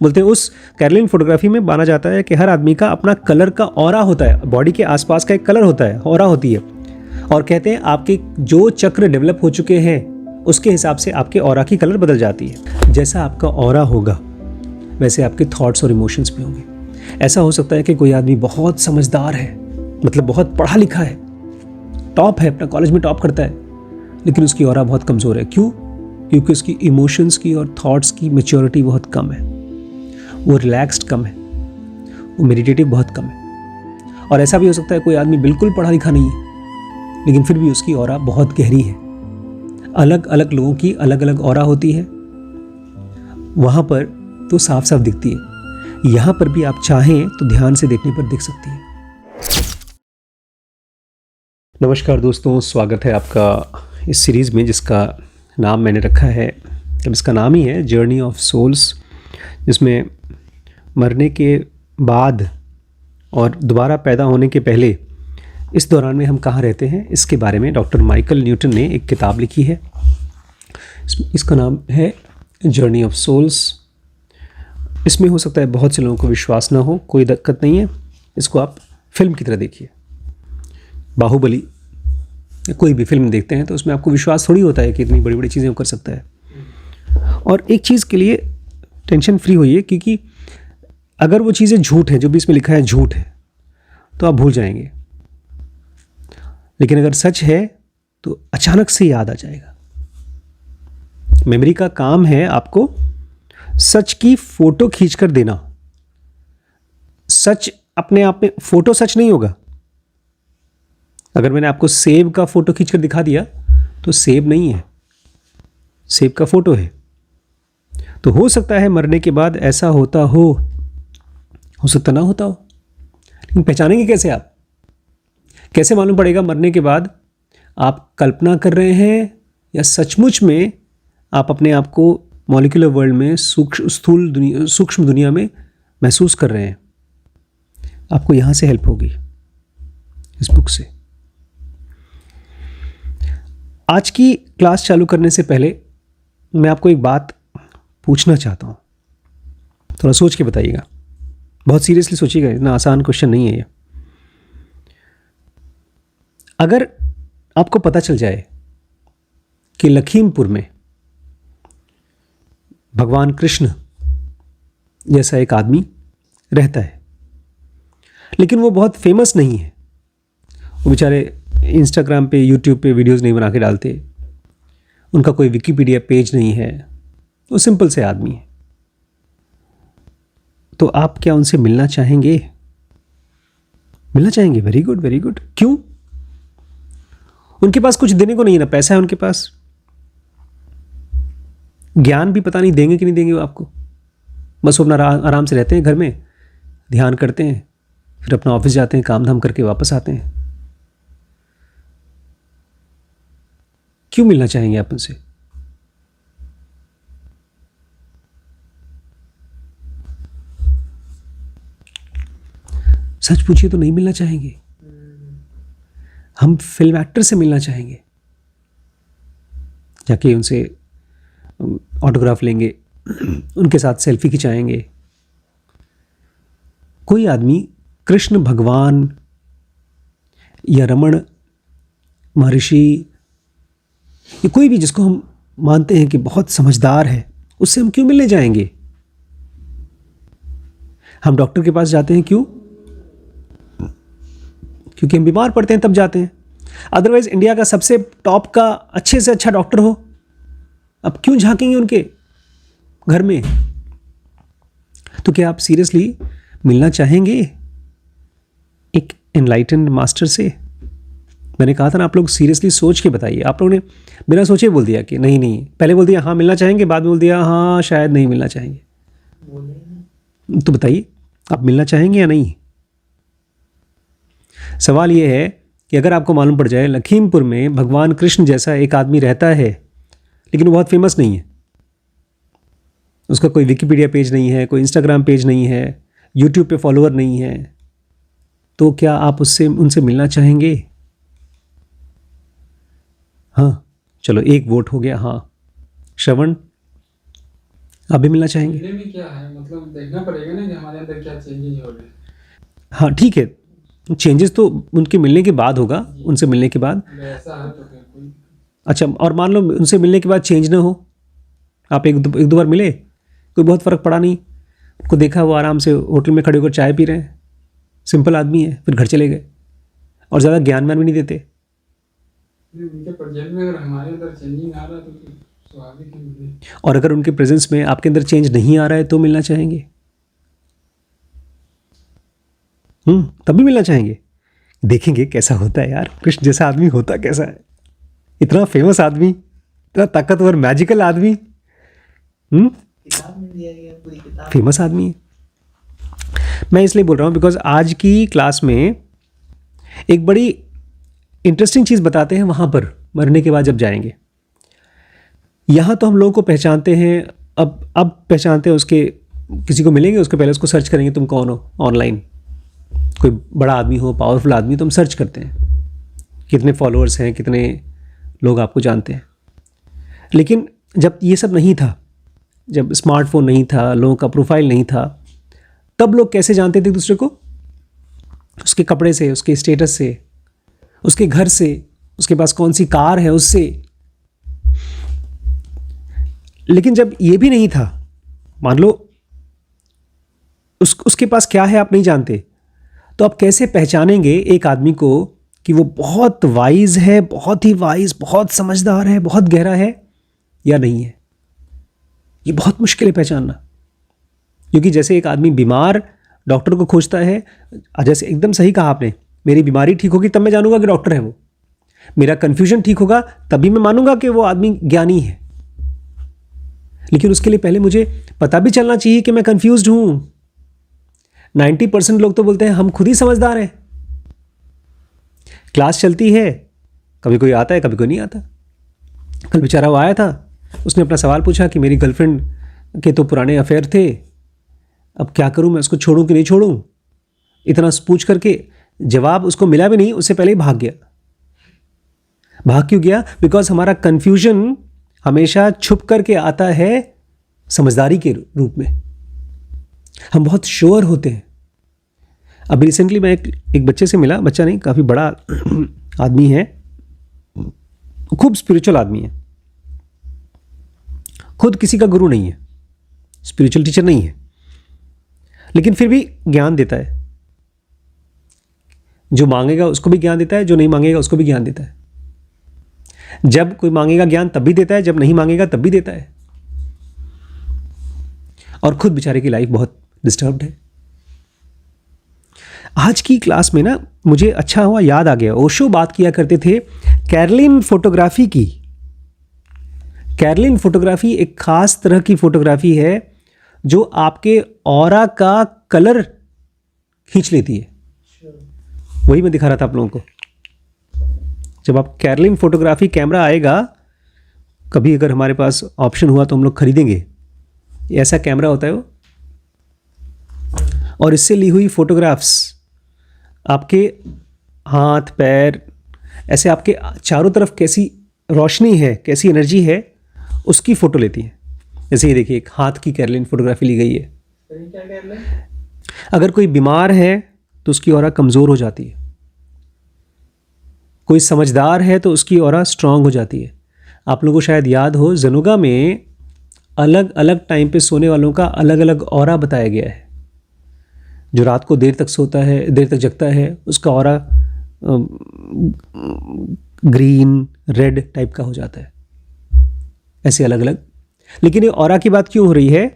बोलते हैं उस कैरोलिन फोटोग्राफी में माना जाता है कि हर आदमी का अपना कलर का ऑरा होता है, बॉडी के आसपास का एक कलर होता है, ऑरा होती है। और कहते हैं आपके जो चक्र डेवलप हो चुके हैं उसके हिसाब से आपके ऑरा की कलर बदल जाती है। जैसा आपका ऑरा होगा वैसे आपके थॉट्स और इमोशंस भी होंगे। ऐसा हो सकता है कि कोई आदमी बहुत समझदार है, मतलब बहुत पढ़ा लिखा है, टॉप है, अपना कॉलेज में टॉप करता है, लेकिन उसकी ऑरा बहुत कमज़ोर है। क्यों? क्योंकि उसकी इमोशंस की और थॉट्स की मैच्योरिटी बहुत कम है, वो रिलैक्स्ड कम है, वो मेडिटेटिव बहुत कम है। और ऐसा भी हो सकता है कोई आदमी बिल्कुल पढ़ा लिखा नहीं है लेकिन फिर भी उसकी ऑरा बहुत गहरी है। अलग अलग लोगों की अलग अलग ऑरा होती है, वहाँ पर तो साफ साफ दिखती है। यहाँ पर भी आप चाहें तो ध्यान से देखने पर दिख सकती है। नमस्कार दोस्तों, स्वागत है आपका इस सीरीज़ में जिसका नाम मैंने रखा है, अब इसका नाम ही है जर्नी ऑफ सोल्स, जिसमें मरने के बाद और दोबारा पैदा होने के पहले इस दौरान में हम कहाँ रहते हैं इसके बारे में डॉक्टर माइकल न्यूटन ने एक किताब लिखी है। इसका नाम है जर्नी ऑफ सोल्स। इसमें हो सकता है बहुत से लोगों को विश्वास ना हो, कोई दिक्कत नहीं है, इसको आप फिल्म की तरह देखिए। बाहुबली कोई भी फिल्म देखते हैं तो उसमें आपको विश्वास थोड़ी होता है कि इतनी बड़ी बड़ी चीज़ें वो कर सकता है। और एक चीज़ के लिए टेंशन फ्री होइए, क्योंकि अगर वो चीज़ें झूठ है, जो भी इसमें लिखा है झूठ है, तो आप भूल जाएंगे। लेकिन अगर सच है तो अचानक से याद आ जाएगा। मेमोरी का काम है आपको सच की फोटो खींचकर देना। सच अपने आप में, फोटो सच नहीं होगा। अगर मैंने आपको सेब का फोटो खींचकर दिखा दिया तो सेब नहीं है, सेब का फोटो है। तो हो सकता है मरने के बाद ऐसा होता हो सकता ना होता हो, लेकिन पहचानेंगे कैसे आप? कैसे मालूम पड़ेगा मरने के बाद आप कल्पना कर रहे हैं या सचमुच में आप अपने आप को मॉलिक्यूलर वर्ल्ड में सूक्ष्म दुनिया में महसूस कर रहे हैं? आपको यहाँ से हेल्प होगी, इस बुक से। आज की क्लास चालू करने से पहले मैं आपको एक बात पूछना चाहता हूँ, थोड़ा सोच के बताइएगा, बहुत सीरियसली सोचिएगा, इतना आसान क्वेश्चन नहीं है ये। अगर आपको पता चल जाए कि लखीमपुर में भगवान कृष्ण जैसा एक आदमी रहता है, लेकिन वो बहुत फेमस नहीं है, वो बेचारे इंस्टाग्राम पे, यूट्यूब पे वीडियोस नहीं बना के डालते, उनका कोई विकिपीडिया पेज नहीं है, वो सिंपल से आदमी है, तो आप क्या उनसे मिलना चाहेंगे? मिलना चाहेंगे? Very good, very good. क्यों? उनके पास कुछ देने को नहीं है, ना पैसा है उनके पास, ज्ञान भी पता नहीं देंगे कि नहीं देंगे वो आपको। बस वो अपना आराम से रहते हैं, घर में ध्यान करते हैं, फिर अपना ऑफिस जाते हैं, काम धाम करके वापस आते हैं। क्यों मिलना चाहेंगे आप उनसे? सच पूछिए तो नहीं मिलना चाहेंगे। हम फिल्म एक्टर से मिलना चाहेंगे, जाके उनसे ऑटोग्राफ लेंगे, उनके साथ सेल्फी खिंचाएंगे। कोई आदमी कृष्ण भगवान या रमण महर्षि या कोई भी जिसको हम मानते हैं कि बहुत समझदार है, उससे हम क्यों मिलने जाएंगे? हम डॉक्टर के पास जाते हैं क्यों? क्योंकि हम बीमार पड़ते हैं तब जाते हैं। अदरवाइज इंडिया का सबसे टॉप का अच्छे से अच्छा डॉक्टर हो, अब क्यों झांकेंगे उनके घर में? तो क्या आप सीरियसली मिलना चाहेंगे एक एनलाइटेंड मास्टर से? मैंने कहा था ना, आप लोग सीरियसली सोच के बताइए। आप लोगों ने बिना सोचे बोल दिया कि नहीं नहीं, पहले बोल दिया हाँ मिलना चाहेंगे, बाद में बोल दिया हाँ शायद नहीं मिलना चाहेंगे। तो बताइए आप मिलना चाहेंगे या नहीं? सवाल यह है कि अगर आपको मालूम पड़ जाए लखीमपुर में भगवान कृष्ण जैसा एक आदमी रहता है, लेकिन वो बहुत फेमस नहीं है, उसका कोई विकिपीडिया पेज नहीं है, कोई इंस्टाग्राम पेज नहीं है, यूट्यूब पे फॉलोअर नहीं है, तो क्या आप उनसे मिलना चाहेंगे? हाँ, चलो एक वोट हो गया हाँ। श्रवण, आप भी मिलना चाहेंगे? मिलने में क्या है, मतलब देखना पड़ेगा ना कि हमारे अंदर क्या चेंजेज हो रहे हैं। हाँ ठीक है, चेंजेस तो उनके मिलने के बाद होगा, उनसे मिलने के बाद। अगर ऐसा है तो फिर कोई अच्छा, और मान लो उनसे मिलने के बाद चेंज ना हो, आप एक दो बार मिले, कोई बहुत फ़र्क पड़ा नहीं, उनको देखा वो आराम से होटल में खड़े होकर चाय पी रहे हैं, सिंपल आदमी है, फिर घर चले गए और ज़्यादा ज्ञान व्यान भी नहीं देते। उनके प्रेजेंट में अगर हमारे अंदर चेंजिंग आ रहा है तो फिर स्वाभाविक है मिलने। और अगर उनके प्रेजेंस में आपके अंदर चेंज नहीं आ रहा है तो मिलना चाहेंगे? तब भी मिलना चाहेंगे। देखेंगे कैसा होता है यार, कृष्ण जैसा आदमी होता कैसा है, इतना फेमस आदमी, इतना ताकतवर मैजिकल आदमी, किताब में दिया गया, पूरी किताब फेमस आदमी है। मैं इसलिए बोल रहा हूँ बिकॉज आज की क्लास में एक बड़ी इंटरेस्टिंग चीज़ बताते हैं वहाँ पर, मरने के बाद जब जाएंगे। यहाँ तो हम लोगों को पहचानते हैं, अब पहचानते हैं उसके, किसी को मिलेंगे उसके पहले उसको सर्च करेंगे तुम कौन हो ऑनलाइन, कोई बड़ा आदमी हो, पावरफुल आदमी, तो हम सर्च करते हैं कितने फॉलोअर्स हैं, कितने लोग आपको जानते हैं। लेकिन जब ये सब नहीं था, जब स्मार्टफोन नहीं था, लोगों का प्रोफाइल नहीं था, तब लोग कैसे जानते थे एक दूसरे को? उसके कपड़े से, उसके स्टेटस से, उसके घर से, उसके पास कौन सी कार है उससे। लेकिन जब ये भी नहीं था, मान लो उसके पास क्या है आप नहीं जानते, तो आप कैसे पहचानेंगे एक आदमी को कि वो बहुत वाइज है, बहुत ही वाइज, बहुत समझदार है, बहुत गहरा है या नहीं है? ये बहुत मुश्किल है पहचानना। क्योंकि जैसे एक आदमी बीमार डॉक्टर को खोजता है, जैसे एकदम सही कहा आपने, मेरी बीमारी ठीक होगी तब मैं जानूंगा कि डॉक्टर है वो, मेरा कन्फ्यूजन ठीक होगा तभी मैं मानूंगा कि वो आदमी ज्ञानी है। लेकिन उसके लिए पहले मुझे पता भी चलना चाहिए कि मैं कंफ्यूज्ड हूं। 90% लोग तो बोलते हैं हम खुद ही समझदार हैं। क्लास चलती है, कभी कोई आता है, कभी कोई नहीं आता। कल बेचारा वो आया था, उसने अपना सवाल पूछा कि मेरी गर्लफ्रेंड के तो पुराने अफेयर थे, अब क्या करूं, मैं उसको छोड़ूं कि नहीं छोड़ूं? इतना पूछ करके जवाब उसको मिला भी नहीं, उससे पहले ही भाग गया। भाग क्यों गया? बिकॉज हमारा कंफ्यूजन हमेशा छुप करके आता है समझदारी के रूप में। हम बहुत श्योर होते हैं। अभी रिसेंटली मैं एक बच्चे से मिला, बच्चा नहीं, काफ़ी बड़ा आदमी है, खूब स्पिरिचुअल आदमी है, खुद किसी का गुरु नहीं है, स्पिरिचुअल टीचर नहीं है, लेकिन फिर भी ज्ञान देता है। जो मांगेगा उसको भी ज्ञान देता है, जो नहीं मांगेगा उसको भी ज्ञान देता है। जब कोई मांगेगा ज्ञान तब भी देता है, जब नहीं मांगेगा तब भी देता है। और खुद बेचारे की लाइफ बहुत डिस्टर्ब्ड है। आज की क्लास में ना मुझे अच्छा हुआ याद आ गया, ओशो बात किया करते थे कैरलिन फोटोग्राफी की। कैरलिन फोटोग्राफी एक खास तरह की फोटोग्राफी है जो आपके ऑरा का कलर खींच लेती है। वही मैं दिखा रहा था आप लोगों को। जब आप कैरलिन फोटोग्राफी कैमरा आएगा, कभी अगर हमारे पास ऑप्शन हुआ तो हम लोग खरीदेंगे। ऐसा कैमरा होता है वो, और इससे ली हुई फोटोग्राफ्स आपके हाथ पैर, ऐसे आपके चारों तरफ कैसी रोशनी है, कैसी एनर्जी है, उसकी फ़ोटो लेती है। जैसे ये देखिए, एक हाथ की कैरलिन फोटोग्राफी ली गई है। क्या कर ले? अगर कोई बीमार है तो उसकी ऑरा कमज़ोर हो जाती है, कोई समझदार है तो उसकी ऑरा स्ट्रांग हो जाती है। आप लोगों को शायद याद हो, जनुगा में अलग अलग टाइम पे सोने वालों का अलग अलग ऑरा बताया गया है। जो रात को देर तक सोता है, देर तक जगता है, उसका ऑरा ग्रीन, रेड टाइप का हो जाता है, ऐसे अलग अलग। लेकिन ये ऑरा की बात क्यों हो रही है?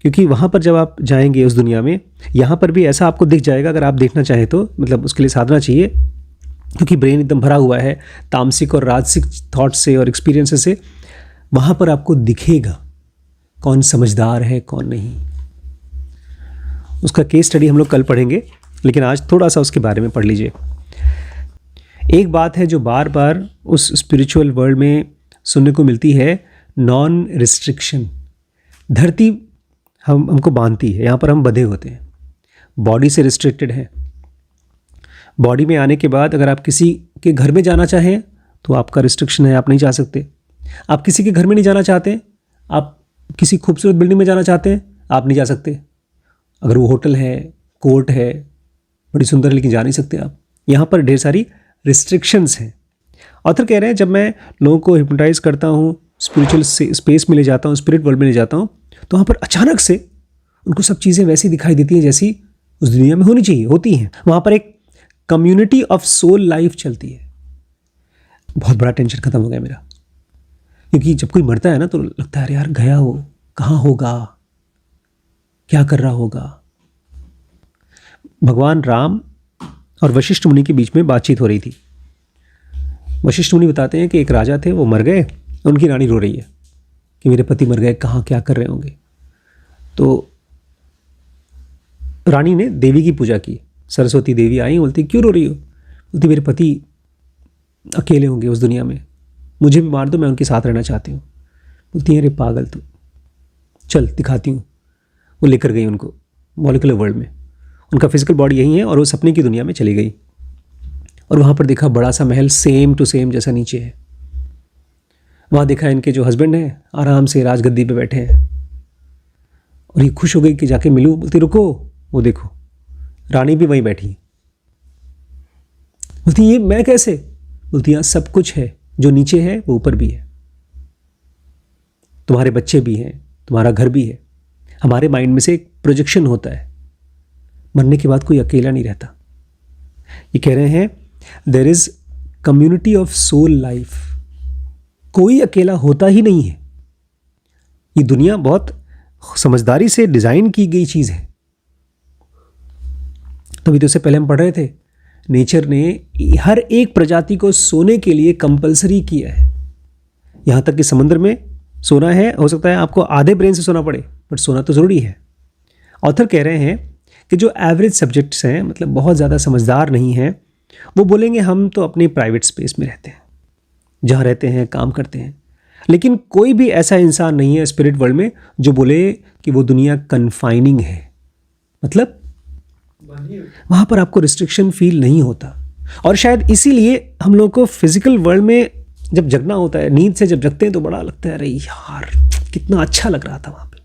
क्योंकि वहाँ पर जब आप जाएंगे उस दुनिया में, यहाँ पर भी ऐसा आपको दिख जाएगा अगर आप देखना चाहें तो, मतलब उसके लिए साधना चाहिए, क्योंकि ब्रेन एकदम भरा हुआ है तामसिक और राजसिक थॉट से और एक्सपीरियंसेस से। वहाँ पर आपको दिखेगा कौन समझदार है कौन नहीं। उसका केस स्टडी हम लोग कल पढ़ेंगे, लेकिन आज थोड़ा सा उसके बारे में पढ़ लीजिए। एक बात है जो बार बार उस स्पिरिचुअल वर्ल्ड में सुनने को मिलती है, नॉन रिस्ट्रिक्शन। धरती हमको बांधती है, यहाँ पर हम बंधे होते हैं, बॉडी से रिस्ट्रिक्टेड है। बॉडी में आने के बाद अगर आप किसी के घर में जाना चाहें तो आपका रिस्ट्रिक्शन है, आप नहीं जा सकते। आप किसी के घर में नहीं जाना चाहते, आप किसी खूबसूरत बिल्डिंग में जाना चाहते हैं, आप नहीं जा सकते। अगर वो होटल है, कोर्ट है, बड़ी सुंदर है, लेकिन जा नहीं सकते आप। यहाँ पर ढेर सारी रिस्ट्रिक्शंस हैं। ऑथर कह रहे हैं जब मैं लोगों को हिप्नोटाइज करता हूँ, स्पिरिचुअल स्पेस में ले जाता हूँ, स्पिरिट वर्ल्ड में ले जाता हूँ, तो वहाँ पर अचानक से उनको सब चीज़ें वैसी दिखाई देती हैं जैसी उस दुनिया में होनी चाहिए, होती हैं। वहाँ पर एक कम्युनिटी ऑफ सोल लाइफ चलती है। बहुत बड़ा टेंशन खत्म हो गया मेरा, क्योंकि जब कोई मरता है ना तो लगता है अरे यार गया हो, कहाँ होगा, क्या कर रहा होगा। भगवान राम और वशिष्ठ मुनि के बीच में बातचीत हो रही थी। वशिष्ठ मुनि बताते हैं कि एक राजा थे, वो मर गए, उनकी रानी रो रही है कि मेरे पति मर गए, कहाँ क्या कर रहे होंगे। तो रानी ने देवी की पूजा की, सरस्वती देवी आई, बोलती क्यों रो रही हो? बोलती मेरे पति अकेले होंगे उस दुनिया में, मुझे भी मार दो, मैं उनके साथ रहना चाहती हूँ। बोलती है अरे पागल तू, चल दिखाती हूँ। वो लेकर गई उनको मॉलिक्यूलर वर्ल्ड में। उनका फिजिकल बॉडी यही है और वो सपने की दुनिया में चली गई। और वहाँ पर देखा बड़ा सा महल सेम टू सेम जैसा नीचे है। वहाँ देखा इनके जो हस्बैंड हैं आराम से राजगद्दी पे बैठे हैं। और ये खुश हो गई कि जाके मिलूँ। बोलती रुको, वो देखो रानी भी वहीं बैठी। बोलती ये मैं कैसे? बोलती यहाँ सब कुछ है, जो नीचे है वो ऊपर भी है, तुम्हारे बच्चे भी हैं, तुम्हारा घर भी है। हमारे माइंड में से एक प्रोजेक्शन होता है, मरने के बाद कोई अकेला नहीं रहता। ये कह रहे हैं there is community of soul life, कोई अकेला होता ही नहीं है। ये दुनिया बहुत समझदारी से डिजाइन की गई चीज है। तभी तो उससे पहले हम पढ़ रहे थे, नेचर ने हर एक प्रजाति को सोने के लिए कंपलसरी किया है। यहां तक कि समुद्र में सोना है, हो सकता है आपको आधे ब्रेन से सोना पड़े, बट सोना तो जरूरी है। ऑथर कह रहे हैं कि जो एवरेज सब्जेक्ट्स हैं, मतलब बहुत ज़्यादा समझदार नहीं हैं, वो बोलेंगे हम तो अपनी प्राइवेट स्पेस में रहते हैं, जहाँ रहते हैं काम करते हैं। लेकिन कोई भी ऐसा इंसान नहीं है स्पिरिट वर्ल्ड में जो बोले कि वो दुनिया कन्फाइनिंग है, मतलब वहाँ पर आपको रिस्ट्रिक्शन फील नहीं होता। और शायद इसीलिए हम लोग को फिजिकल वर्ल्ड में जब जगना होता है, नींद से जब जगते हैं तो बड़ा लगता है अरे यार कितना अच्छा लग रहा था वहाँ पे।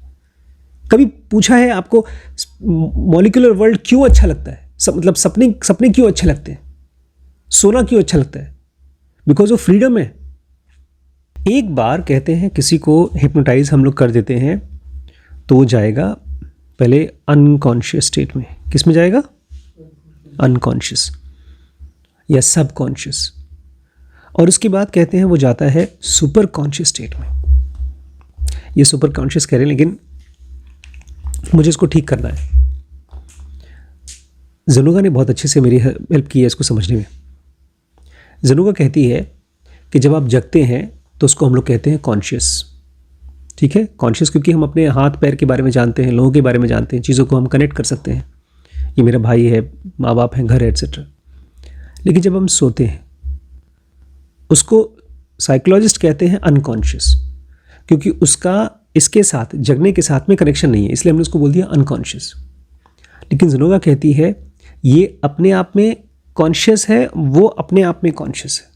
कभी पूछा है आपको मॉलिक्यूलर वर्ल्ड क्यों अच्छा लगता है? मतलब सपने क्यों अच्छे लगते हैं, सोना क्यों अच्छा लगता है? बिकॉज ऑफ फ्रीडम है। एक बार कहते हैं किसी को हिप्नोटाइज हम लोग कर देते हैं तो वो जाएगा पहले अनकॉन्शियस स्टेट में। किस में जाएगा? अनकॉन्शियस या सबकॉन्शियस। और उसके बाद कहते हैं वो जाता है सुपर कॉन्शियस स्टेट में। ये सुपर कॉन्शियस कह रहे हैं, लेकिन मुझे इसको ठीक करना है। जनुगा ने बहुत अच्छे से मेरी हेल्प की है इसको समझने में। जनुगा कहती है कि जब आप जगते हैं तो उसको हम लोग कहते हैं कॉन्शियस। ठीक है, कॉन्शियस क्योंकि हम अपने हाथ पैर के बारे में जानते हैं, लोगों के बारे में जानते हैं, चीज़ों को हम कनेक्ट कर सकते हैं। ये मेरा भाई है, माँ बाप हैं, घर है, एट्सेट्रा। लेकिन जब हम सोते हैं उसको साइकोलॉजिस्ट कहते हैं अनकॉन्शियस, क्योंकि उसका इसके साथ जगने के साथ में कनेक्शन नहीं है, इसलिए हमने उसको बोल दिया अनकॉन्शियस। लेकिन जनुगा कहती है ये अपने आप में कॉन्शियस है, वो अपने आप में कॉन्शियस है।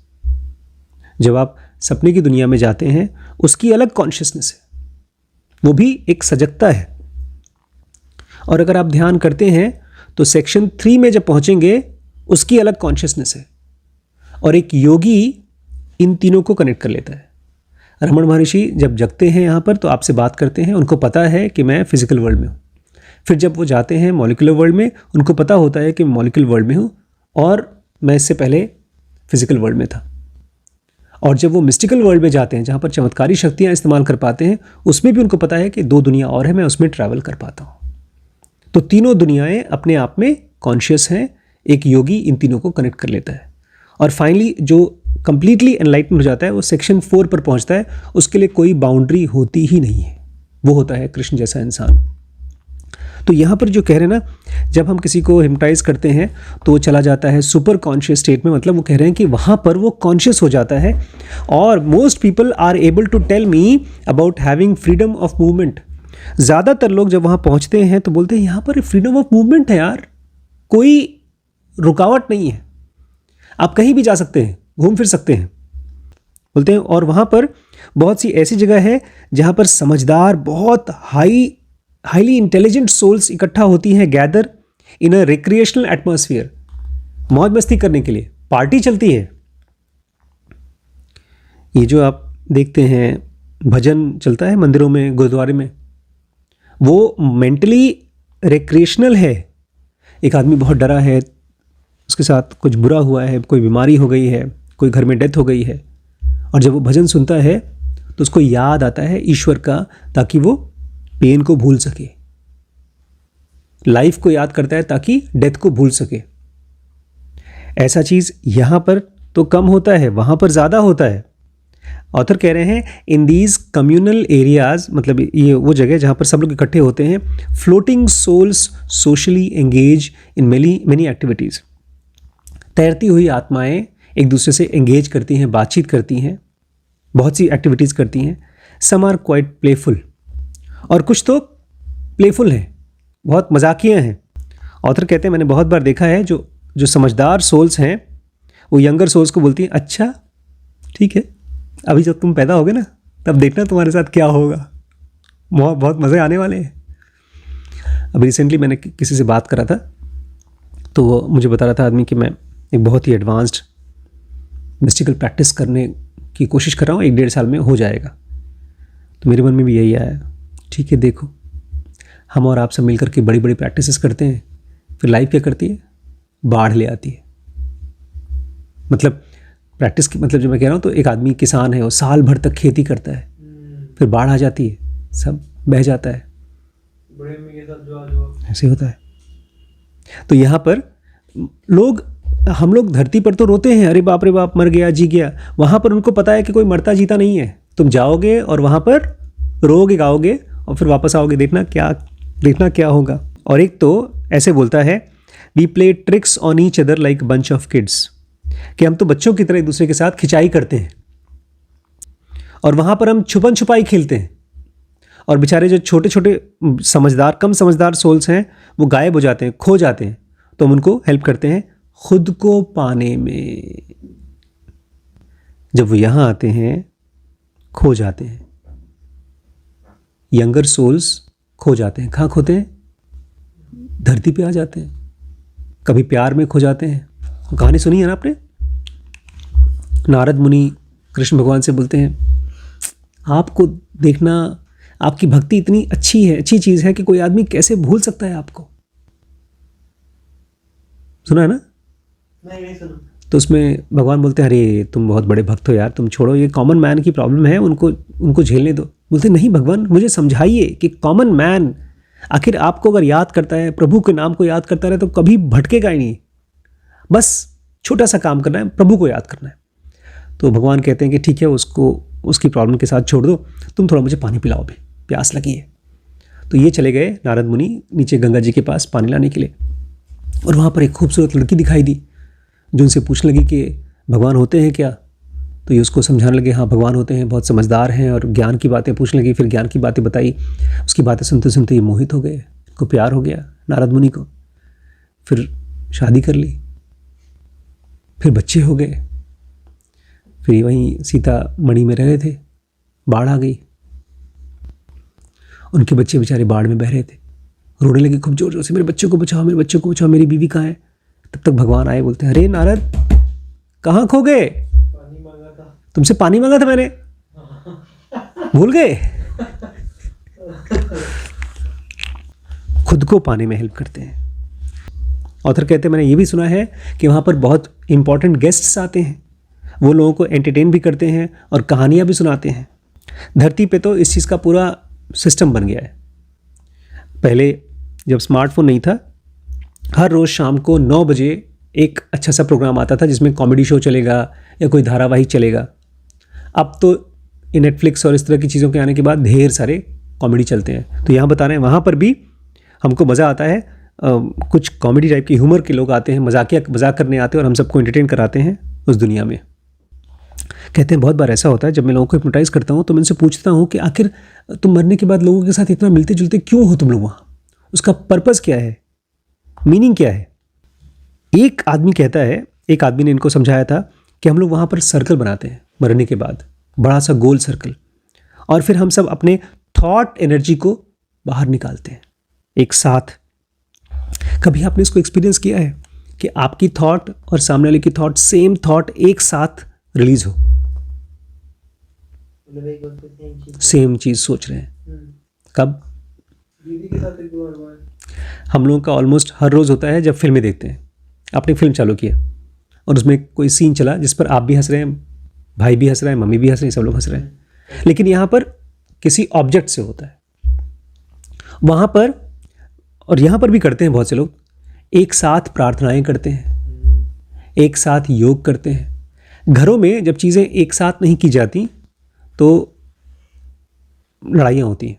जब आप सपने की दुनिया में जाते हैं उसकी अलग कॉन्शियसनेस है, वो भी एक सजगता है। और अगर आप ध्यान करते हैं तो सेक्शन 3 में जब पहुंचेंगे उसकी अलग कॉन्शियसनेस है। और एक योगी इन तीनों को कनेक्ट कर लेता है। रमन महर्षि जब जगते हैं यहाँ पर तो आपसे बात करते हैं, उनको पता है कि मैं फिजिकल वर्ल्ड में हूँ। फिर जब वो जाते हैं मॉलिक्यूलर वर्ल्ड में, उनको पता होता है कि मैं मॉलिक्यूलर वर्ल्ड में हूँ और मैं इससे पहले फिजिकल वर्ल्ड में था। और जब वो मिस्टिकल वर्ल्ड में जाते हैं जहाँ पर चमत्कारी शक्तियाँ इस्तेमाल कर पाते हैं, उसमें भी उनको पता है कि 2 दुनिया और है, मैं उसमें ट्रैवल कर पाता हूँ। तो तीनों दुनियाएं अपने आप में कॉन्शियस हैं। एक योगी इन तीनों को कनेक्ट कर लेता है और फाइनली जो कंप्लीटली एनलाइटन हो जाता है वो सेक्शन 4 पर पहुंचता है। उसके लिए कोई बाउंड्री होती ही नहीं है, वो होता है कृष्ण जैसा इंसान। तो यहाँ पर जो कह रहे हैं ना, जब हम किसी को हिप्नोटाइज करते हैं तो वो चला जाता है सुपर कॉन्शियस स्टेट में। मतलब वो कह रहे हैं कि वहाँ पर वो कॉन्शियस हो जाता है। और most people are able to tell me about having freedom of movement. ज़्यादातर लोग जब वहाँ पहुँचते हैं तो बोलते हैं यहाँ पर फ्रीडम ऑफ मूवमेंट है यार, कोई रुकावट नहीं है, आप कहीं भी जा सकते हैं, घूम फिर सकते हैं, बोलते हैं। और वहाँ पर बहुत सी ऐसी जगह है जहाँ पर समझदार बहुत हाईली इंटेलिजेंट सोल्स इकट्ठा होती हैं, गैदर इन अ रिक्रिएशनल एटमॉस्फेयर, मौज मस्ती करने के लिए पार्टी चलती है। ये जो आप देखते हैं भजन चलता है मंदिरों में, गुरुद्वारे में, वो मेंटली रिक्रिएशनल है। एक आदमी बहुत डरा है, उसके साथ कुछ बुरा हुआ है, कोई बीमारी हो गई है, कोई घर में डेथ हो गई है, और जब वो भजन सुनता है तो उसको याद आता है ईश्वर का, ताकि वो पेन को भूल सके, लाइफ को याद करता है ताकि डेथ को भूल सके। ऐसा चीज़ यहाँ पर तो कम होता है, वहाँ पर ज़्यादा होता है। ऑथर कह रहे हैं इन दीज कम्युनल एरियाज, मतलब ये वो जगह जहाँ पर सब लोग इकट्ठे होते हैं, floating souls socially engage in many activities. तैरती हुई आत्माएं एक दूसरे से एंगेज करती हैं, बातचीत करती हैं, बहुत सी एक्टिविटीज़ करती हैं। सम आर क्वाइट प्लेफुल, और कुछ तो प्लेफुल हैं, बहुत मजाकिया हैं। ऑथर कहते हैं मैंने बहुत बार देखा है जो समझदार सोल्स हैं वो यंगर सोल्स को बोलती हैं, अच्छा ठीक है, अभी जब तुम पैदा होगे ना तब देखना तुम्हारे साथ क्या होगा, बहुत मज़े आने वाले हैं। अभी रिसेंटली मैंने किसी से बात करा था, तो वो मुझे बता रहा था आदमी कि मैं एक बहुत ही एडवांस्ड मिस्टिकल प्रैक्टिस करने की कोशिश कर रहा हूँ, 1-1.5 साल में हो जाएगा। तो मेरे मन में भी यही आया, ठीक है देखो हम और आप सब मिलकर के बड़ी बड़ी प्रैक्टिसेस करते हैं, फिर लाइफ क्या करती है, बाढ़ ले आती है। मतलब प्रैक्टिस की मतलब जो मैं कह रहा हूँ, तो एक आदमी किसान है, वो साल भर तक खेती करता है, फिर बाढ़ आ जाती है, सब बह जाता है, बड़े अम्मी के साथ जो ऐसे होता है। तो यहाँ पर हम लोग धरती पर तो रोते हैं, अरे बाप रे बाप मर गया जी गया, वहाँ पर उनको पता है कि कोई मरता जीता नहीं है। तुम जाओगे और वहाँ पर रोगे गाओगे और फिर वापस आओगे, देखना क्या होगा। और एक तो ऐसे बोलता है, we play tricks on each other like bunch of kids, कि हम तो बच्चों की तरह एक दूसरे के साथ खिंचाई करते हैं, और वहाँ पर हम छुपन छुपाई खेलते हैं, और बेचारे जो छोटे छोटे समझदार कम समझदार सोल्स हैं वो गायब हो जाते हैं, खो जाते हैं, तो हम उनको हेल्प करते हैं खुद को पाने में। जब वो यहाँ आते हैं खो जाते हैं, यंगर सोल्स खो जाते हैं। कहाँ खोते हैं? धरती पे आ जाते हैं, कभी प्यार में खो जाते हैं। कहानी सुनी है ना आपने, नारद मुनि कृष्ण भगवान से बोलते हैं आपको देखना, आपकी भक्ति इतनी अच्छी है, अच्छी चीज़ है कि कोई आदमी कैसे भूल सकता है आपको। सुना है ना? नहीं सुना। तो उसमें भगवान बोलते हैं अरे तुम बहुत बड़े भक्त हो यार, तुम छोड़ो, ये कॉमन मैन की प्रॉब्लम है, उनको झेलने दो। बोलते नहीं भगवान, मुझे समझाइए कि कॉमन मैन आखिर आपको अगर याद करता है, प्रभु के नाम को याद करता रहे तो कभी भटकेगा ही नहीं। बस छोटा सा काम करना है, प्रभु को याद करना है। तो भगवान कहते हैं कि ठीक है, उसकी प्रॉब्लम के साथ छोड़ दो, तुम थोड़ा मुझे पानी पिलाओ, भी प्यास लगी है। तो ये चले गए नारद मुनि नीचे गंगा जी के पास पानी लाने के लिए, और वहाँ पर एक खूबसूरत लड़की दिखाई दी जो उनसे पूछने लगी कि भगवान होते हैं क्या। तो ये उसको समझाने लगे हाँ भगवान होते हैं, बहुत समझदार हैं, और ज्ञान की बातें पूछने लगी। फिर ज्ञान की बातें बताई, उसकी बातें सुनते सुनते ये मोहित हो गए, इनको प्यार हो गया नारद मुनि को। फिर शादी कर ली, फिर बच्चे हो गए, फिर वहीं सीता मणि में रह रहे थे, बाढ़ आ गई, उनके बच्चे बेचारे बाढ़ में बह रहे थे, रोने लगे खूब जोर जोर से, मेरे बच्चों को बचाओ, मेरे बच्चों को बचाओ, मेरी बीवी कहाँ है। तब तक भगवान आए, बोलते हैं अरे नारद कहाँ खो गए, पानी मांगा था, तुमसे पानी मांगा था मैंने, भूल गए। खुद को पाने में हेल्प करते हैं। ऑथर कहते हैं मैंने ये भी सुना है कि वहाँ पर बहुत इंपॉर्टेंट गेस्ट्स आते हैं, वो लोगों को एंटरटेन भी करते हैं और कहानियाँ भी सुनाते हैं। धरती पे तो इस चीज़ का पूरा सिस्टम बन गया है। पहले जब स्मार्टफोन नहीं था, हर रोज़ शाम को 9 बजे एक अच्छा सा प्रोग्राम आता था जिसमें कॉमेडी शो चलेगा या कोई धारावाहिक चलेगा। अब तो नेटफ्लिक्स और इस तरह की चीज़ों के आने के बाद ढेर सारे कॉमेडी चलते हैं। तो यहाँ बता रहे हैं वहाँ पर भी हमको मज़ा आता है, कुछ कॉमेडी टाइप की ह्यूमर के लोग आते हैं, मजाक करने आते हैं और हम सबको एंटरटेन कराते हैं उस दुनिया में। कहते हैं बहुत बार ऐसा होता है जब मैं लोगों को हिप्नोटाइज़ करता हूँ तो मैं उनसे पूछता हूँ कि आखिर तुम मरने के बाद लोगों के साथ इतना मिलते जुलते क्यों हो तुम लोग वहाँ, उसका पर्पज़ क्या है, मीनिंग क्या है। एक आदमी कहता है, एक आदमी ने इनको समझाया था कि हम लोग वहाँ पर सर्कल बनाते हैं मरने के बाद, बड़ा सा गोल सर्कल, और फिर हम सब अपने थॉट एनर्जी को बाहर निकालते हैं एक साथ। कभी आपने इसको एक्सपीरियंस किया है कि आपकी थॉट और सामने वाले की थॉट, सेम थॉट एक साथ रिलीज हो, मतलब एक और सेम चीज। सेम चीज सोच रहे हैं? कब? दीदी के साथ एक दो बार हम लोगों का ऑलमोस्ट हर रोज़ होता है जब फिल्में देखते हैं। आपने फिल्म चालू किया और उसमें कोई सीन चला जिस पर आप भी हंस रहे हैं, भाई भी हंस रहे हैं, मम्मी भी हंस रही हैं, सब लोग हंस रहे हैं, लेकिन यहाँ पर किसी ऑब्जेक्ट से होता है। वहाँ पर और यहाँ पर भी करते हैं बहुत से लोग, एक साथ प्रार्थनाएं करते हैं, एक साथ योग करते हैं। घरों में जब चीज़ें एक साथ नहीं की जाती तो लड़ाइयाँ होती हैं।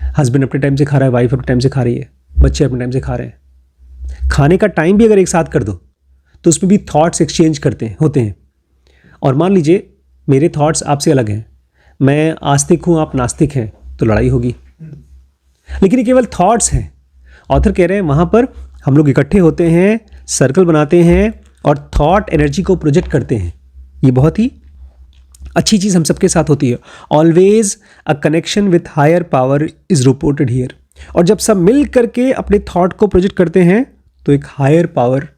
हस्बैंड अपने टाइम से खा रहा है, वाइफ अपने टाइम से खा रही है, बच्चे अपने टाइम से खा रहे हैं। खाने का टाइम भी अगर एक साथ कर दो तो उसमें भी थॉट्स एक्सचेंज होते हैं। और मान लीजिए मेरे थॉट्स आपसे अलग हैं, मैं आस्तिक हूँ, आप नास्तिक हैं, तो लड़ाई होगी। लेकिन ये केवल थॉट्स हैं। ऑथर कह रहे हैं वहाँ पर हम लोग इकट्ठे होते हैं, सर्कल बनाते हैं और थॉट एनर्जी को प्रोजेक्ट करते हैं। ये बहुत ही अच्छी चीज़ हम सबके साथ होती है। Always a connection with higher power is reported here. और जब सब मिल करके अपने थॉट को प्रोजेक्ट करते हैं तो एक हायर पावर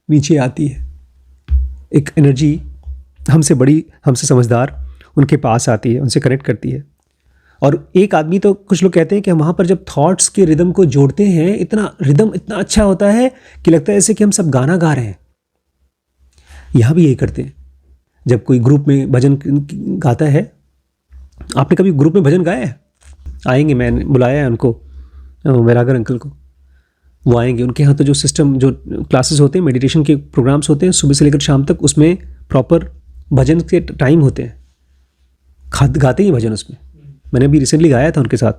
नीचे आती है, एक एनर्जी हमसे बड़ी, हमसे समझदार उनके पास आती है, उनसे कनेक्ट करती है। और एक आदमी, तो कुछ लोग कहते हैं कि वहाँ पर जब थॉट्स के रिदम को जोड़ते हैं, इतना रिदम इतना अच्छा होता है कि लगता है जैसे कि हम सब गाना गा रहे हैं। यहाँ भी यही करते हैं जब कोई ग्रुप में भजन गाता है। आपने कभी ग्रुप में भजन गाया है? आएंगे, मैंने बुलाया है उनको, मेरागर अंकल को, वो आएंगे। उनके यहाँ तो जो सिस्टम, जो क्लासेस होते हैं, मेडिटेशन के प्रोग्राम्स होते हैं सुबह से लेकर शाम तक, उसमें प्रॉपर भजन के टाइम होते हैं, गाते ही भजन उसमें। मैंने अभी रिसेंटली गाया था उनके साथ,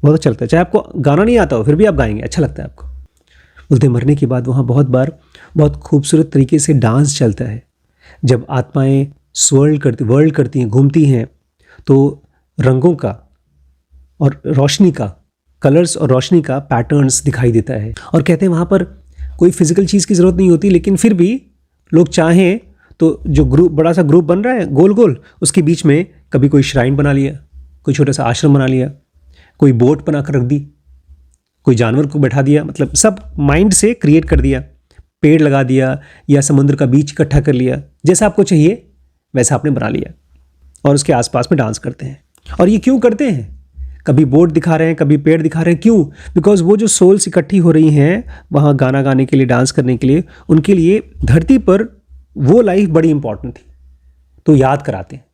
बहुत अच्छा लगता है। चाहे आपको गाना नहीं आता हो फिर भी आप गाएंगे, अच्छा लगता है आपको। बोलते मरने के बाद वहाँ बहुत बार बहुत खूबसूरत तरीके से डांस चलता है। जब आत्माएं वर्ल्ड करती हैं, घूमती हैं, तो रंगों का और रोशनी का, कलर्स और रोशनी का पैटर्न्स दिखाई देता है। और कहते हैं वहाँ पर कोई फिजिकल चीज़ की ज़रूरत नहीं होती, लेकिन फिर भी लोग चाहें तो जो ग्रुप, बड़ा सा ग्रुप बन रहा है गोल गोल, उसके बीच में कभी कोई श्राइन बना लिया, कोई छोटा सा आश्रम बना लिया, कोई बोट बना कर रख दी, कोई जानवर को बैठा दिया, मतलब सब माइंड से क्रिएट कर दिया, पेड़ लगा दिया या समुद्र का बीच इकट्ठा कर लिया, जैसा आपको चाहिए वैसा आपने बना लिया और उसके आसपास में डांस करते हैं। और ये क्यों करते हैं? कभी बोट दिखा रहे हैं, कभी पेड़ दिखा रहे हैं, क्यों? बिकॉज वो जो सोल्स इकट्ठी हो रही हैं वहाँ गाना गाने के लिए, डांस करने के लिए, उनके लिए धरती पर वो लाइफ बड़ी इंपॉर्टेंट थी, तो याद कराते हैं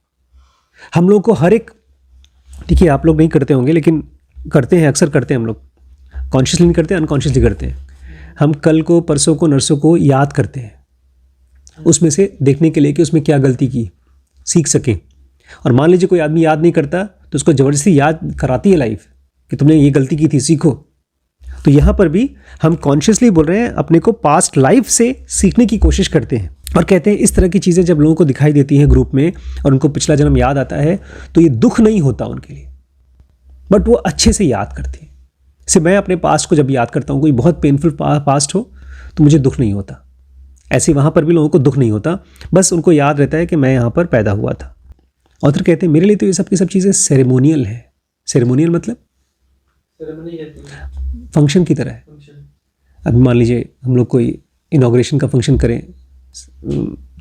हम लोग को। हर एक, देखिए आप लोग नहीं करते होंगे लेकिन करते हैं, अक्सर करते हैं हम लोग, कॉन्शियसली नहीं करते, अनकॉन्शियसली करते हैं। हम कल को, परसों को, नरसों को याद करते हैं, उसमें से देखने के लिए कि उसमें क्या गलती की, सीख सकें। और मान लीजिए कोई आदमी याद नहीं करता तो उसको ज़बरदस्ती याद कराती है लाइफ कि तुमने ये गलती की थी, सीखो। तो यहाँ पर भी हम कॉन्शियसली बोल रहे हैं, अपने को पास्ट लाइफ से सीखने की कोशिश करते हैं। और कहते हैं इस तरह की चीज़ें जब लोगों को दिखाई देती हैं ग्रुप में और उनको पिछला जन्म याद आता है तो ये दुख नहीं होता उनके लिए, बट वो अच्छे से याद करते हैं। जैसे मैं अपने पास्ट को जब याद करता हूँ, कोई बहुत पेनफुल पास्ट हो तो मुझे दुख नहीं होता, ऐसे वहाँ पर भी लोगों को दुख नहीं होता, बस उनको याद रहता है कि मैं यहाँ पर पैदा हुआ था। ऑथर कहते हैं मेरे लिए तो ये सब की सब चीज़ें सेरेमोनियल है। सेरेमोनियल मतलब सेरेमनी कहती है, फंक्शन की तरह है। फंक्शन। अभी मान लीजिए हम लोग कोई इनॉग्रेशन का फंक्शन करें,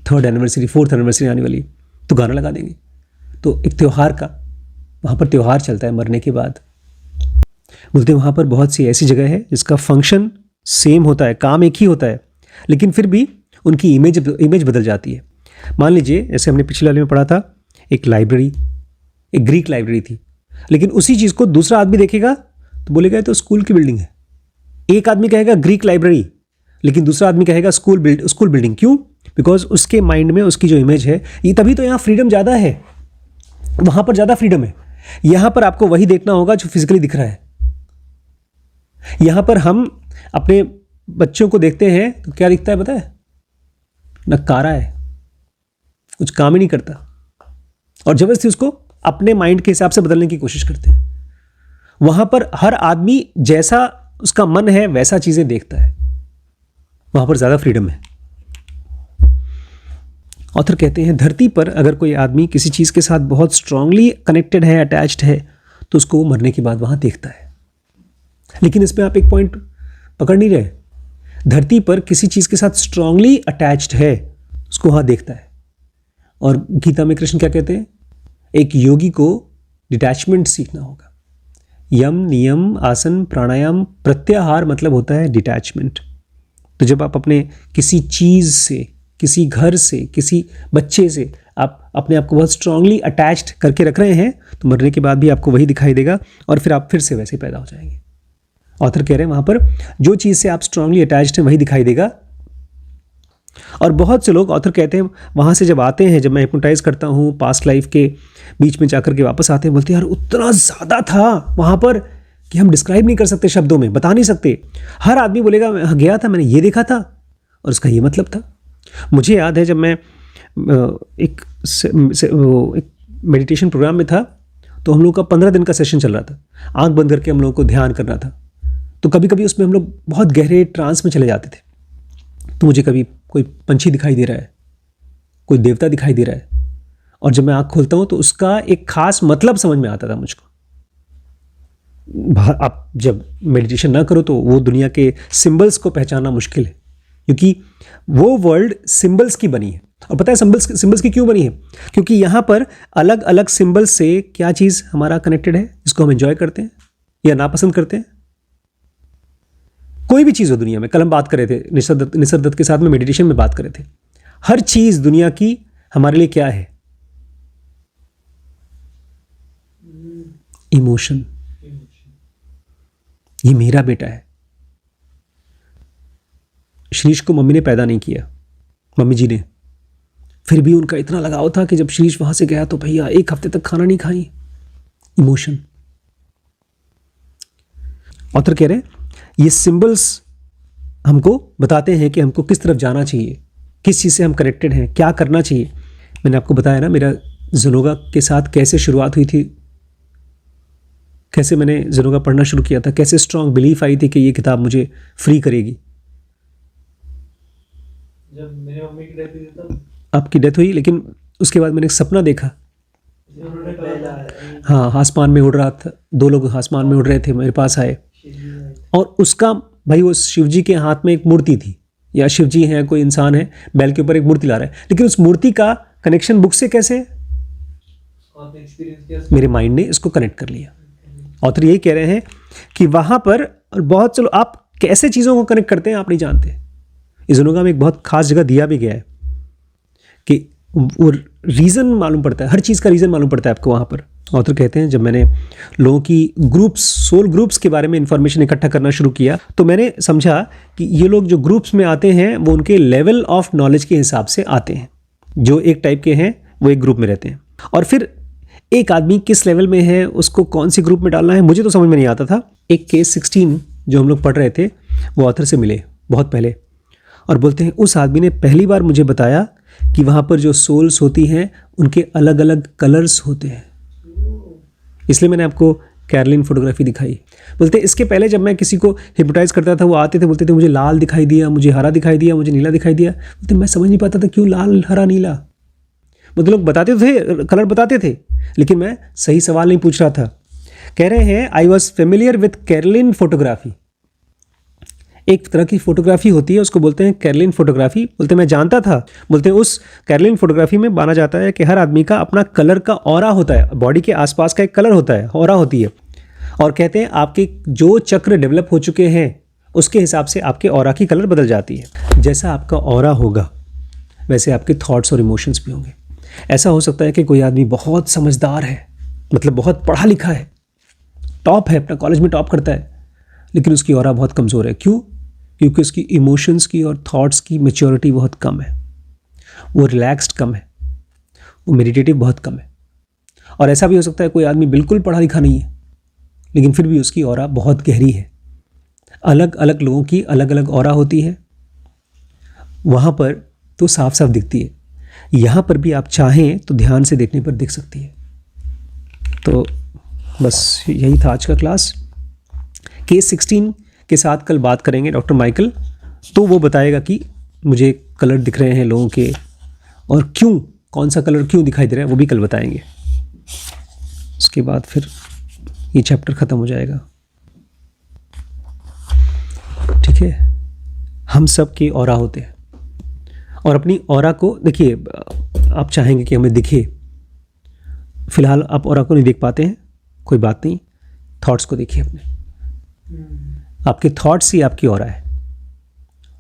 3rd एनिवर्सरी 4th एनिवर्सरी आने वाली, तो गाना लगा देंगे, तो एक त्यौहार का वहाँ पर त्यौहार चलता है मरने के बाद। बोलते हैं वहाँ पर बहुत सी ऐसी जगह है जिसका फंक्शन सेम होता है, काम एक ही होता है, लेकिन फिर भी उनकी इमेज बदल जाती है। मान लीजिए जैसे हमने पिछले वाले में पढ़ा था, एक लाइब्रेरी, एक ग्रीक लाइब्रेरी थी, लेकिन उसी चीज़ को दूसरा आदमी देखेगा तो बोलेगा ये तो स्कूल की बिल्डिंग है। एक आदमी कहेगा ग्रीक लाइब्रेरी, लेकिन दूसरा आदमी कहेगा स्कूल बिल्डिंग। क्यों? बिकॉज उसके माइंड में उसकी जो इमेज है, ये तभी तो यहाँ फ्रीडम ज़्यादा है, वहाँ पर ज़्यादा फ्रीडम है। यहाँ पर आपको वही देखना होगा जो फिजिकली दिख रहा है। यहाँ पर हम अपने बच्चों को देखते हैं तो क्या दिखता है पता है? नकारा है, कुछ काम ही नहीं करता, और जबरदस्ती उसको अपने माइंड के हिसाब से बदलने की कोशिश करते हैं। वहाँ पर हर आदमी जैसा उसका मन है वैसा चीज़ें देखता है, वहाँ पर ज़्यादा फ्रीडम है। ऑथर कहते हैं धरती पर अगर कोई आदमी किसी चीज़ के साथ बहुत स्ट्रांगली कनेक्टेड है, अटैच्ड है, तो उसको वो मरने के बाद वहाँ देखता है। लेकिन इसमें आप एक पॉइंट पकड़ नहीं रहे, धरती पर किसी चीज़ के साथ स्ट्रांगली अटैच्ड है उसको वहाँ देखता है। और गीता में कृष्ण क्या कहते हैं, एक योगी को डिटैचमेंट सीखना होगा। यम, नियम, आसन, प्राणायाम, प्रत्याहार मतलब होता है डिटैचमेंट। तो जब आप अपने किसी चीज़ से, किसी घर से, किसी बच्चे से आप अपने आप को बहुत स्ट्रांगली अटैच्ड करके रख रहे हैं, तो मरने के बाद भी आपको वही दिखाई देगा और फिर आप फिर से वैसे पैदा हो जाएंगे। ऑथर कह रहे हैं वहाँ पर जो चीज़ से आप स्ट्रांगली अटैच्ड हैं वही दिखाई देगा। और बहुत से लोग, ऑथर कहते हैं, वहाँ से जब आते हैं, जब मैं हिप्नोटाइज करता हूँ, पास्ट लाइफ के बीच में जाकर के वापस आते हैं, बोलते हैं यार उतना ज़्यादा था वहाँ पर कि हम डिस्क्राइब नहीं कर सकते, शब्दों में बता नहीं सकते। हर आदमी बोलेगा मैं गया था, मैंने ये देखा था और उसका ये मतलब था। मुझे याद है जब मैं एक मेडिटेशन प्रोग्राम में था, तो हम लोग का 15 दिन का सेशन चल रहा था। आंख बंद करके हम लोगों को ध्यान करना था। तो कभी कभी उसमें हम लोग बहुत गहरे ट्रांस में चले जाते थे। तो मुझे कभी कोई पंछी दिखाई दे रहा है, कोई देवता दिखाई दे रहा है, और जब मैं आंख खोलता हूँ तो उसका एक खास मतलब समझ में आता था मुझको। आप जब मेडिटेशन ना करो तो वो दुनिया के सिंबल्स को पहचानना मुश्किल है, क्योंकि वो वर्ल्ड सिंबल्स की बनी है। और पता है सिंबल्स की क्यों बनी है? क्योंकि यहाँ पर अलग अलग सिंबल्स से क्या चीज़ हमारा कनेक्टेड है, जिसको हम एंजॉय करते हैं या नापसंद करते हैं। कोई भी चीज़ हो दुनिया में, कल हम बात कर रहे थे निसर दत्त के साथ में मेडिटेशन में बात कर रहे थे, हर चीज़ दुनिया की हमारे लिए क्या है? इमोशन। ये मेरा बेटा है। श्रीश को मम्मी ने पैदा नहीं किया, मम्मी जी ने, फिर भी उनका इतना लगाव था कि जब श्रीश वहां से गया तो भैया 1 हफ्ते तक खाना नहीं खाई। इमोशन। ऑथर कह रहे हैं ये सिंबल्स हमको बताते हैं कि हमको किस तरफ जाना चाहिए, किस चीज़ से हम कनेक्टेड हैं, क्या करना चाहिए। मैंने आपको बताया ना मेरा ज़नोगा के साथ कैसे शुरुआत हुई थी, कैसे मैंने ज़नोगा पढ़ना शुरू किया था, कैसे स्ट्रांग बिलीफ आई थी कि ये किताब मुझे फ्री करेगी। जब मेरी मम्मी की डेथ हुई तब आपकी डेथ हुई, लेकिन उसके बाद मैंने एक सपना देखा। उन्होंने पहला हाँ, आसमान में उड़ रहा था, 2 लोग आसमान में उड़ रहे थे, मेरे पास आए, और उसका भाई वो शिवजी के हाथ में एक मूर्ति थी, या शिवजी हैं, कोई इंसान है, बैल के ऊपर एक मूर्ति ला रहा है, लेकिन उस मूर्ति का कनेक्शन बुक से कैसे? आपने एक्सपीरियंस किया? मेरे माइंड ने इसको कनेक्ट कर लिया। ऑथर यही कह रहे हैं कि वहाँ पर, और बहुत चलो आप कैसे चीज़ों को कनेक्ट करते हैं आप नहीं जानते। इस ज़नोगा में एक बहुत खास जगह दिया भी गया है कि वो रीज़न मालूम पड़ता है, हर चीज़ का रीज़न मालूम पड़ता है आपको वहाँ पर। ऑथर कहते हैं जब मैंने लोगों की ग्रुप्स, सोल ग्रुप्स के बारे में इंफॉर्मेशन इकट्ठा करना शुरू किया, तो मैंने समझा कि ये लोग जो ग्रुप्स में आते हैं वो उनके लेवल ऑफ नॉलेज के हिसाब से आते हैं। जो एक टाइप के हैं वो एक ग्रुप में रहते हैं, और फिर एक आदमी किस लेवल में है उसको कौन सी ग्रुप में डालना है मुझे तो समझ में नहीं आता था। एक केस 16 जो हम लोग पढ़ रहे थे वो ऑथर से मिले बहुत पहले, और बोलते हैं उस आदमी ने पहली बार मुझे बताया कि वहाँ पर जो सोल्स होती हैं उनके अलग अलग कलर्स होते हैं। इसलिए मैंने आपको कैरलिन फोटोग्राफी दिखाई। बोलते इसके पहले जब मैं किसी को हिप्नोटाइज करता था वो आते थे, बोलते थे मुझे लाल दिखाई दिया, मुझे हरा दिखाई दिया, मुझे नीला दिखाई दिया। बोलते मैं समझ नहीं पाता था क्यों लाल, हरा, नीला। मतलब लोग बताते थे, कलर बताते थे, लेकिन मैं सही सवाल नहीं पूछ रहा था। कह रहे हैं I was familiar with Carolyn photography. एक तरह की फोटोग्राफी होती है, उसको बोलते हैं कैरलिन फोटोग्राफी। बोलते मैं जानता था। बोलते हैं उस कैरलिन फोटोग्राफी में माना जाता है कि हर आदमी का अपना कलर का ऑरा होता है, बॉडी के आसपास का एक कलर होता है, ऑरा होती है, और कहते हैं आपके जो चक्र डेवलप हो चुके हैं उसके हिसाब से आपके ऑरा की कलर बदल जाती है। जैसा आपका ऑरा होगा वैसे आपके थॉट्स और इमोशंस भी होंगे। ऐसा हो सकता है कि कोई आदमी बहुत समझदार है, मतलब बहुत पढ़ा लिखा है, टॉप है, अपना कॉलेज में टॉप करता है, लेकिन उसकी ऑरा बहुत कमज़ोर है। क्यों? क्योंकि उसकी इमोशंस की और थॉट्स की मैच्योरिटी बहुत कम है, वो रिलैक्स्ड कम है, वो मेडिटेटिव बहुत कम है। और ऐसा भी हो सकता है कोई आदमी बिल्कुल पढ़ा लिखा नहीं है, लेकिन फिर भी उसकी ऑरा बहुत गहरी है। अलग अलग लोगों की अलग अलग ऑरा होती है, वहाँ पर तो साफ साफ दिखती है। यहाँ पर भी आप चाहें तो ध्यान से देखने पर दिख सकती है। तो बस यही था आज का क्लास। केस 16 के साथ कल बात करेंगे डॉक्टर माइकल, तो वो बताएगा कि मुझे कलर दिख रहे हैं लोगों के, और क्यों, कौन सा कलर क्यों दिखाई दे रहा है वो भी कल बताएंगे। उसके बाद फिर ये चैप्टर ख़त्म हो जाएगा। ठीक है, हम सब के ऑरा होते हैं और अपनी ऑरा को देखिए, आप चाहेंगे कि हमें दिखे, फिलहाल आप ऑरा को नहीं देख पाते हैं, कोई बात नहीं, थॉट्स को देखिए अपने। आपके थॉट्स ही आपकी ऑरा है।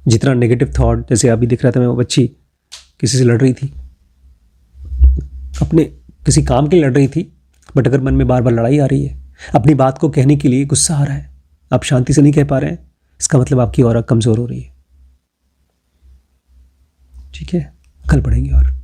जितना नेगेटिव थॉट, जैसे अभी दिख रहा था मैं, वो बच्ची किसी से लड़ रही थी, अपने किसी काम के लिए लड़ रही थी, बट अगर मन में बार बार लड़ाई आ रही है, अपनी बात को कहने के लिए गुस्सा आ रहा है, आप शांति से नहीं कह पा रहे हैं, इसका मतलब आपकी ऑरा कमज़ोर हो रही है। ठीक है, कल पढ़ेंगे और